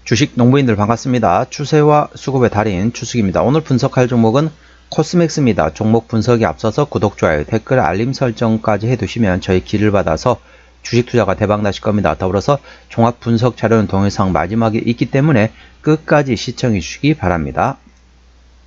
주식 농부인들 반갑습니다. 추세와 수급의 달인 추숙입니다. 오늘 분석할 종목은 코스맥스입니다. 종목 분석에 앞서서 구독, 좋아요, 댓글, 알림 설정까지 해두시면 저희 길을 받아서 주식 투자가 대박 나실 겁니다. 더불어서 종합 분석 자료는 동영상 마지막에 있기 때문에 끝까지 시청해 주시기 바랍니다.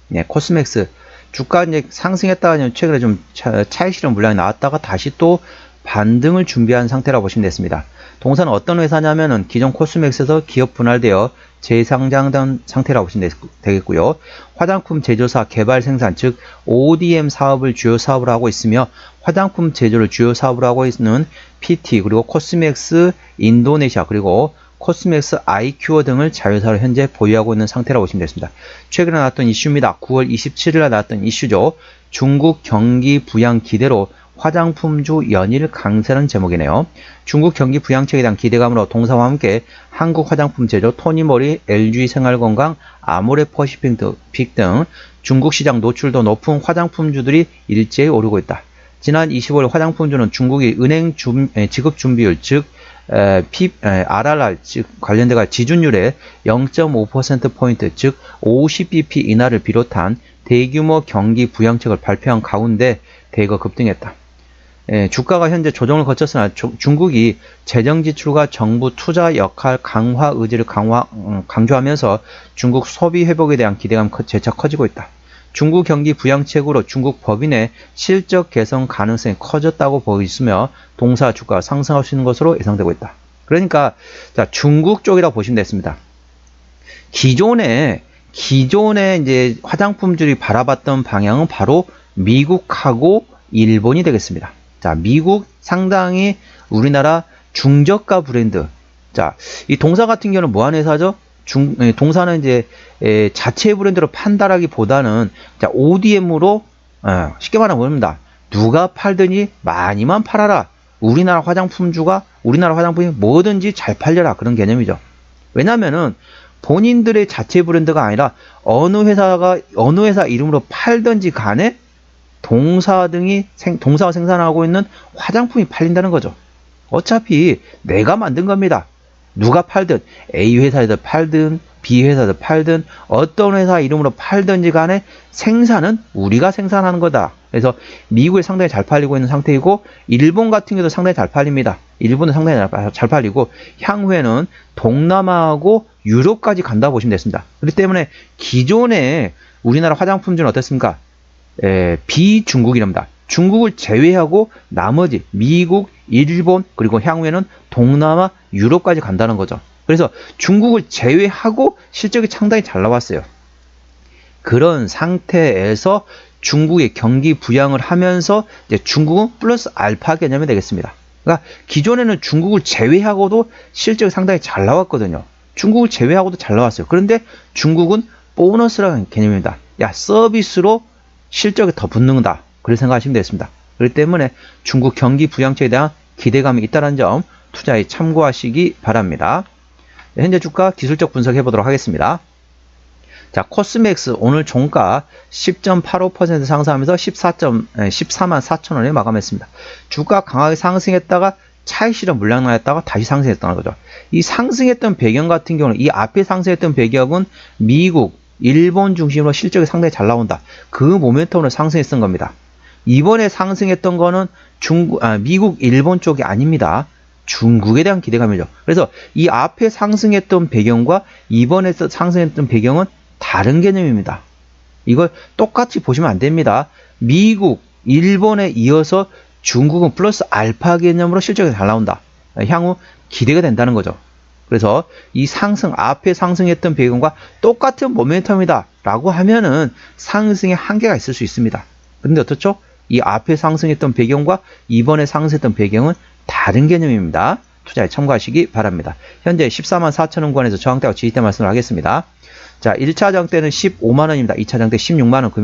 네, 코스맥스 주가 이제 상승했다가 최근에 좀 차익 실현 물량이 나왔다가 다시 또 반등을 준비한 상태라고 보시면 됐습니다. 동사는 어떤 회사냐면은 기존 코스맥스에서 기업 분할되어 재상장된 상태라고 보시면 되겠고요. 화장품 제조사 개발 생산 즉 ODM 사업을 주요 사업으로 하고 있으며 화장품 제조를 주요 사업으로 하고 있는 PT 그리고 코스맥스 인도네시아 그리고 코스맥스 아이큐어 등을 자회사로 현재 보유하고 있는 상태라고 보시면 되겠습니다. 최근에 나왔던 이슈입니다. 9월 27일에 나왔던 이슈죠. 중국 경기 부양 기대로 화장품주 연일 강세라는 제목이네요. 중국 경기 부양책에 대한 기대감으로 동사와 함께 한국 화장품 제조, 토니모리, LG 생활건강, 아모레퍼시픽 등 중국 시장 노출도 높은 화장품주들이 일제히 오르고 있다. 지난 25일 화장품주는 중국이 은행 지급 준비율 즉 RRR 즉 관련돼가 지준율의 0.5%포인트 즉 50bp 인하를 비롯한 대규모 경기 부양책을 발표한 가운데 대거 급등했다. 주가가 현재 조정을 거쳤으나 중국이 재정 지출과 정부 투자 역할 강화 의지를 강조하면서 중국 소비 회복에 대한 기대감이 재차 커지고 있다. 중국 경기 부양책으로 중국 법인의 실적 개선 가능성이 커졌다고 보이며 동사 주가가 상승할 수 있는 것으로 예상되고 있다. 그러니까 자, 중국 쪽이라고 보시면 됐습니다. 기존에 이제 화장품들이 바라봤던 방향은 바로 미국하고 일본이 되겠습니다. 자, 미국 상당히 우리나라 중저가 브랜드. 자, 이 동사 같은 경우는 뭐 하는 회사죠? 동사는 이제 자체 브랜드로 판다라기보다는 자, ODM으로 쉽게 말하면 뭐입니다. 누가 팔더니 많이만 팔아라. 우리나라 화장품이 뭐든지 잘 팔려라 그런 개념이죠. 왜냐면은 본인들의 자체 브랜드가 아니라 어느 회사 이름으로 팔든지 간에 동사와 생산하고 있는 화장품이 팔린다는 거죠. 어차피 내가 만든 겁니다. 누가 팔든 A 회사에서 팔든 B 회사에서 팔든 어떤 회사 이름으로 팔든지 간에 생산은 우리가 생산하는 거다. 그래서 미국에 상당히 잘 팔리고 있는 상태이고 일본 같은 경우도 상당히 잘 팔립니다. 일본은 상당히 잘 팔리고 향후에는 동남아하고 유럽까지 간다 보시면 됐습니다. 그렇기 때문에 기존에 우리나라 화장품주는 어떻습니까? 비중국이랍니다. 중국을 제외하고 나머지 미국, 일본 그리고 향후에는 동남아, 유럽까지 간다는 거죠. 그래서 중국을 제외하고 실적이 상당히 잘 나왔어요. 그런 상태에서 중국의 경기 부양을 하면서 이제 중국은 플러스 알파 개념이 되겠습니다. 그러니까 기존에는 중국을 제외하고도 실적이 상당히 잘 나왔거든요. 중국을 제외하고도 잘 나왔어요. 그런데 중국은 보너스라는 개념입니다. 야, 서비스로 실적이 더 붙는다. 그렇게 생각하시면 되겠습니다. 그렇기 때문에 중국 경기 부양책에 대한 기대감이 있다는 점 투자에 참고하시기 바랍니다. 현재 주가 기술적 분석해 보도록 하겠습니다. 자, 코스맥스 오늘 종가 10.85% 상승하면서 14만 4천원에 마감했습니다. 주가 강하게 상승했다가 차익 실현 물량 나왔다가 다시 상승했다는 거죠. 이 상승했던 배경 같은 경우는 이 앞에 상승했던 배경은 미국, 일본 중심으로 실적이 상당히 잘 나온다. 그 모멘텀으로 상승했던 겁니다. 이번에 상승했던 거는 미국, 일본 쪽이 아닙니다. 중국에 대한 기대감이죠. 그래서 이 앞에 상승했던 배경과 이번에 상승했던 배경은 다른 개념입니다. 이걸 똑같이 보시면 안 됩니다. 미국, 일본에 이어서 중국은 플러스 알파 개념으로 실적이 잘 나온다. 향후 기대가 된다는 거죠. 그래서 이 앞에 상승했던 배경과 똑같은 모멘텀이다 라고 하면은 상승에 한계가 있을 수 있습니다. 근데 어떻죠? 이 앞에 상승했던 배경과 이번에 상승했던 배경은 다른 개념입니다. 투자에 참고하시기 바랍니다. 현재 14만 4천원권에서 저항대와 지지대 말씀을 하겠습니다. 자, 1차 저항대는 15만원입니다. 2차 저항대 16만원, 그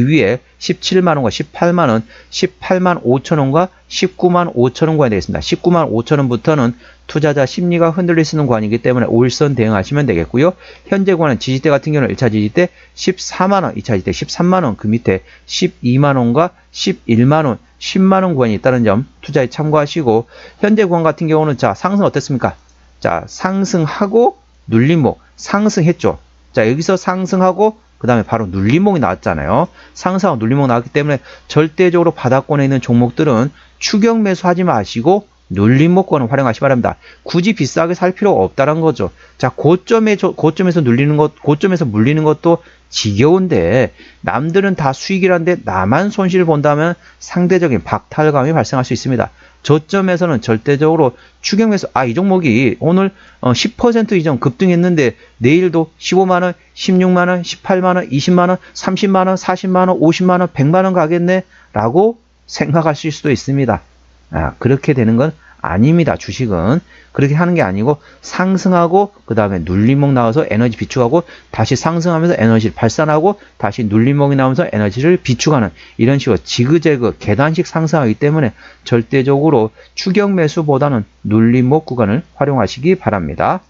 위에 17만원과 18만원, 18만 5천원과 19만 5천원권이 되겠습니다. 19만 5천원부터는 투자자 심리가 흔들릴 수 있는 구간이기 때문에 5일선 대응하시면 되겠고요. 현재 구간은 지지대 같은 경우는 1차 지지대 14만원, 2차 지지대 13만원, 그 밑에 12만원과 11만원, 10만원 구간이 있다는 점 투자에 참고하시고, 현재 구간 같은 경우는 자, 상승 어땠습니까? 자, 상승하고 눌림목 상승했죠. 자, 여기서 상승하고 그 다음에 바로 눌림목이 나왔잖아요. 상승하고 눌림목 나왔기 때문에 절대적으로 바닥권에 있는 종목들은 추격 매수하지 마시고 눌림목권을 활용하시 기 바랍니다. 굳이 비싸게 살 필요가 없다는 거죠. 자, 고점에서 눌리는 것, 고점에서 물리는 것도 지겨운데 남들은 다 수익이란데 나만 손실을 본다면 상대적인 박탈감이 발생할 수 있습니다. 저점에서는 절대적으로 추격 매수, 이 종목이 오늘 10% 이상 급등했는데 내일도 15만원, 16만원, 18만원, 20만원, 30만원, 40만원, 50만원, 100만원 가겠네 라고 생각하실 수도 있습니다. 그렇게 되는 건 아닙니다. 주식은 그렇게 하는 게 아니고 상승하고 그 다음에 눌림목 나와서 에너지 비축하고 다시 상승하면서 에너지를 발산하고 다시 눌림목이 나오면서 에너지를 비축하는 이런 식으로 지그재그 계단식 상승하기 때문에 절대적으로 추격 매수보다는 눌림목 구간을 활용하시기 바랍니다.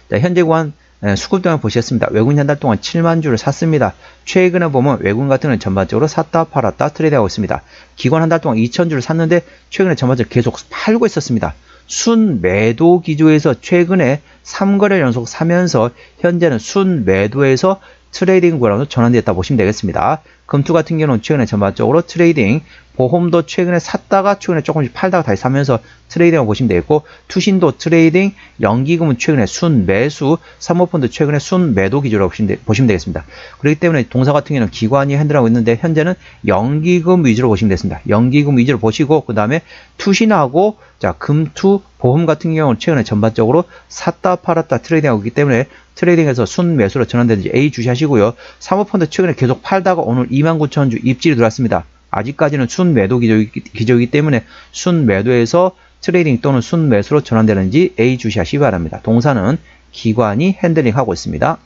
자, 현재 구간 수급 동안 보셨습니다. 외국인 한 달 동안 7만 주를 샀습니다. 최근에 보면 외국인 같은 경우는 전반적으로 샀다 팔았다 트레이드하고 있습니다. 기관 한 달 동안 2천 주를 샀는데 최근에 전반적으로 계속 팔고 있었습니다. 순매도 기조에서 최근에 3거래 연속 사면서 현재는 순매도에서 트레이딩 구간으로 전환됐다 보시면 되겠습니다. 금투 같은 경우는 최근에 전반적으로 트레이딩, 보험도 최근에 샀다가 최근에 조금씩 팔다가 다시 사면서 트레이딩을 보시면 되겠고, 투신도 트레이딩, 연기금은 최근에 순매수, 사모펀드 최근에 순매도 기조라고 보시면 되겠습니다. 그렇기 때문에 동사 같은 경우는 기관이 핸들하고 있는데 현재는 연기금 위주로 보시면 되겠습니다. 연기금 위주로 보시고 그 다음에 투신하고 자 금투, 보험 같은 경우는 최근에 전반적으로 샀다 팔았다 트레이딩하고 있기 때문에 트레이딩에서 순매수로 전환되는지 A 주시하시고요. 사모펀드 최근에 계속 팔다가 오늘 29,000주 입질이 들어왔습니다. 아직까지는 순매도 기조이기 때문에 순매도에서 트레이딩 또는 순매수로 전환되는지 A 주시하시기 바랍니다. 동사는 기관이 핸들링하고 있습니다.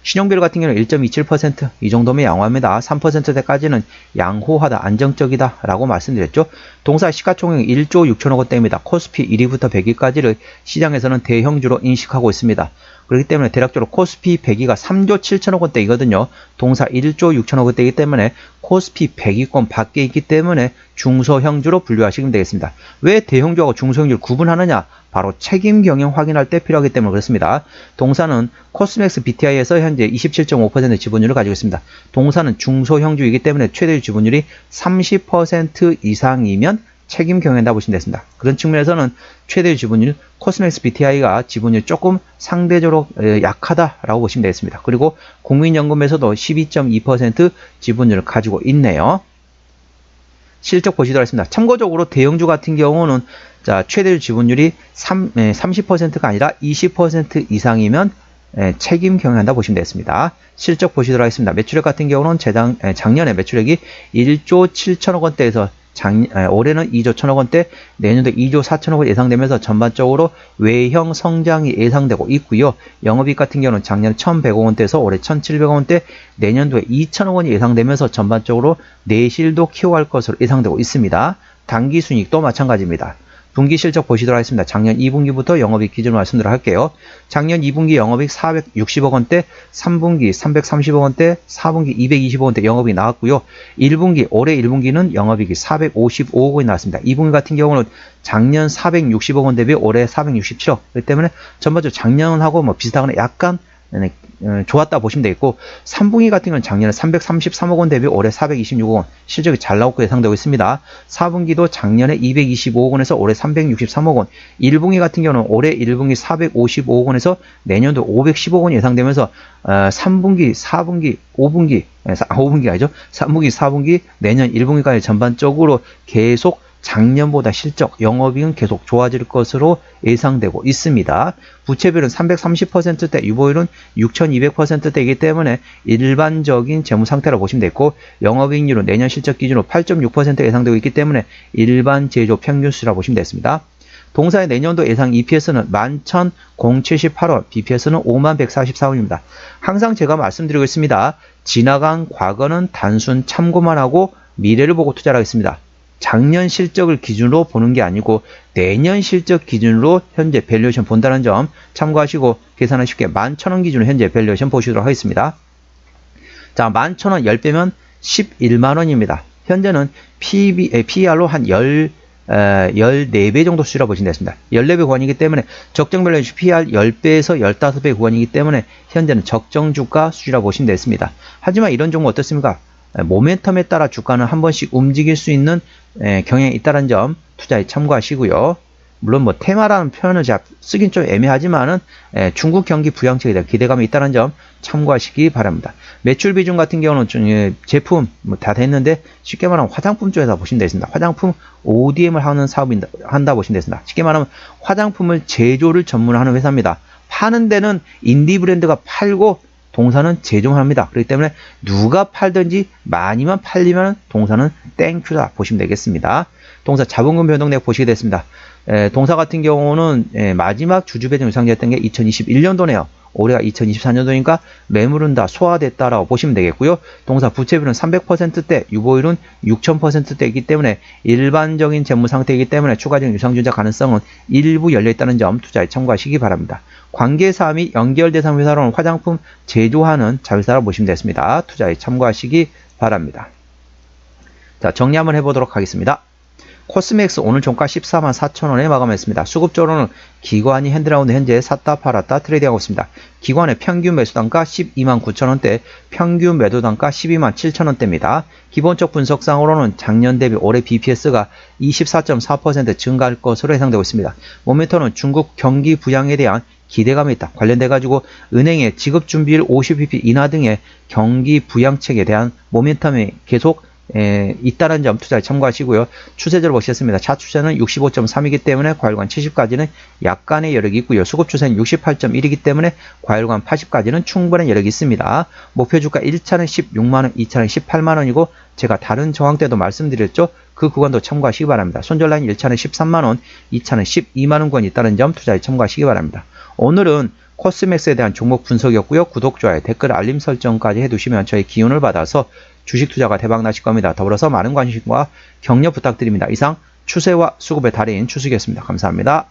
신용비율 같은 경우는 1.27%, 이 정도면 양호합니다. 3%대까지는 양호하다, 안정적이다 라고 말씀드렸죠. 동사 시가총액 1조 6천억 원대입니다. 코스피 1위부터 100위까지를 시장에서는 대형주로 인식하고 있습니다. 그렇기 때문에 대략적으로 코스피 100위가 3조 7천억 원대이거든요. 동사 1조 6천억 원대이기 때문에 코스피 100위권 밖에 있기 때문에 중소형주로 분류하시면 되겠습니다. 왜 대형주하고 중소형주를 구분하느냐? 바로 책임 경영 확인할 때 필요하기 때문에 그렇습니다. 동사는 코스맥스 BTI에서 현재 27.5% 지분율을 가지고 있습니다. 동사는 중소형주이기 때문에 최대 지분율이 30% 이상이면 책임 경영한다 보시면 되겠습니다. 그런 측면에서는 최대 지분율 코스맥스 BTI가 지분율 조금 상대적으로 약하다라고 보시면 되겠습니다. 그리고 국민연금에서도 12.2% 지분율을 가지고 있네요. 실적 보시도록 하겠습니다. 참고적으로 대형주 같은 경우는 자, 최대 지분율이 30%가 아니라 20% 이상이면 책임 경영한다 보시면 되겠습니다. 실적 보시도록 하겠습니다. 매출액 같은 경우는 작년에 매출액이 1조 7천억 원대에서 올해는 2조 1천억 원대, 내년도 2조 4천억 원 예상되면서 전반적으로 외형 성장이 예상되고 있고요. 영업이익 같은 경우는 작년에 1,100억 원대에서 올해 1,700억 원대, 내년도에 2천억 원이 예상되면서 전반적으로 내실도 키워갈 것으로 예상되고 있습니다. 당기순이익도 마찬가지입니다. 분기 실적 보시도록 하겠습니다. 작년 2분기부터 영업이익 기준으로 말씀드리도록 할게요. 작년 2분기 영업이익 460억 원대, 3분기 330억 원대, 4분기 220억 원대 영업이익이 나왔고요. 1분기, 올해 1분기는 영업이익이 455억 원이 나왔습니다. 2분기 같은 경우는 작년 460억 원 대비 올해 467억. 그렇기 때문에 전반적으로 작년하고 뭐 비슷하거나 약간 좋았다 보시면 되겠고, 3분기 같은 경우는 작년에 333억 원 대비 올해 426억 원 실적이 잘 나오고 예상되고 있습니다. 4분기도 작년에 225억 원에서 올해 363억 원, 1분기 같은 경우는 올해 1분기 455억 원에서 내년도 510억 원이 예상되면서 3분기, 4분기, 5분기, 5분기 아니죠? 3분기, 4분기, 내년 1분기까지 전반적으로 계속 작년보다 실적, 영업이익은 계속 좋아질 것으로 예상되고 있습니다. 부채비율은 330%대, 유보율은 6200%대이기 때문에 일반적인 재무 상태라고 보시면 되고, 영업이익률은 내년 실적 기준으로 8.6% 예상되고 있기 때문에 일반 제조 평균수라고 보시면 되겠습니다. 동사의 내년도 예상 EPS는 11,078원, BPS는 51,144원입니다. 항상 제가 말씀드리고 있습니다. 지나간 과거는 단순 참고만 하고 미래를 보고 투자를 하겠습니다. 작년 실적을 기준으로 보는 게 아니고 내년 실적 기준으로 현재 밸류에이션 본다는 점 참고하시고 계산하기 쉽게 11,000원 기준으로 현재 밸류에이션 보시도록 하겠습니다. 자, 11,000원 10배면 11만원입니다. 현재는 PER로 한 14배 정도 수준이라고 보시면 되겠습니다. 14배 구간이기 때문에 적정 밸류에이션 PR 10배에서 15배 구간이기 때문에 현재는 적정 주가 수준이라고 보시면 되겠습니다. 하지만 이런 종목 어떻습니까? 모멘텀에 따라 주가는 한 번씩 움직일 수 있는 경향이 있다는 점 투자에 참고하시고요. 물론 뭐 테마라는 표현을 쓰긴 좀 애매하지만은 중국 경기 부양책에 대한 기대감이 있다는 점 참고하시기 바랍니다. 매출 비중 같은 경우는 제품 뭐 다 됐는데 쉽게 말하면 화장품 쪽에서 보시면 되겠습니다. 화장품 ODM을 하는 사업인다 한다 보시면 되겠습니다. 쉽게 말하면 화장품을 제조를 전문하는 회사입니다. 파는 데는 인디 브랜드가 팔고 동사는 제조합니다. 그렇기 때문에 누가 팔든지 많이만 팔리면 동사는 땡큐다 보시면 되겠습니다. 동사 자본금 변동 내역 보시게 됐습니다. 동사 같은 경우는 마지막 주주 배정 유상됐던 게 2021년도네요. 올해가 2024년도니까 매물은 다 소화됐다라고 보시면 되겠고요. 동사 부채비율은 300%대, 유보율은 6000%대이기 때문에 일반적인 재무 상태이기 때문에 추가적인 유상증자 가능성은 일부 열려있다는 점 투자에 참고하시기 바랍니다. 관계사 및 연결 대상 회사로는 화장품 제조하는 자회사라고 보시면 되겠습니다. 투자에 참고하시기 바랍니다. 자, 정리 한번 해보도록 하겠습니다. 코스맥스 오늘 종가 144,000원에 마감했습니다. 수급적으로는 기관이 핸드라운드 현재 샀다 팔았다 트레이딩하고 있습니다. 기관의 평균 매수단가 129,000원대, 평균 매도단가 127,000원대입니다. 기본적 분석상으로는 작년 대비 올해 BPS가 24.4% 증가할 것으로 예상되고 있습니다. 모멘텀은 중국 경기 부양에 대한 기대감이 있다. 관련돼 가지고 은행의 지급 준비율 50bp 인하 등의 경기 부양책에 대한 모멘텀이 계속 있다는 점 투자에 참고하시고요. 추세적으로 보시겠습니다. 차추세는 65.3이기 때문에 과열관 70까지는 약간의 여력이 있고요. 수급 추세는 68.1이기 때문에 과열관 80까지는 충분한 여력이 있습니다. 목표 주가 1차는 16만원, 2차는 18만원이고 제가 다른 정황 때도 말씀드렸죠. 그 구간도 참고하시기 바랍니다. 손절라인 1차는 13만원, 2차는 12만원권이 있다는 점 투자에 참고하시기 바랍니다. 오늘은 코스맥스에 대한 종목 분석이었고요. 구독, 좋아요, 댓글, 알림 설정까지 해두시면 저의 기운을 받아서 주식 투자가 대박 나실 겁니다. 더불어서 많은 관심과 격려 부탁드립니다. 이상 추세와 수급의 달인 추수기였습니다. 감사합니다.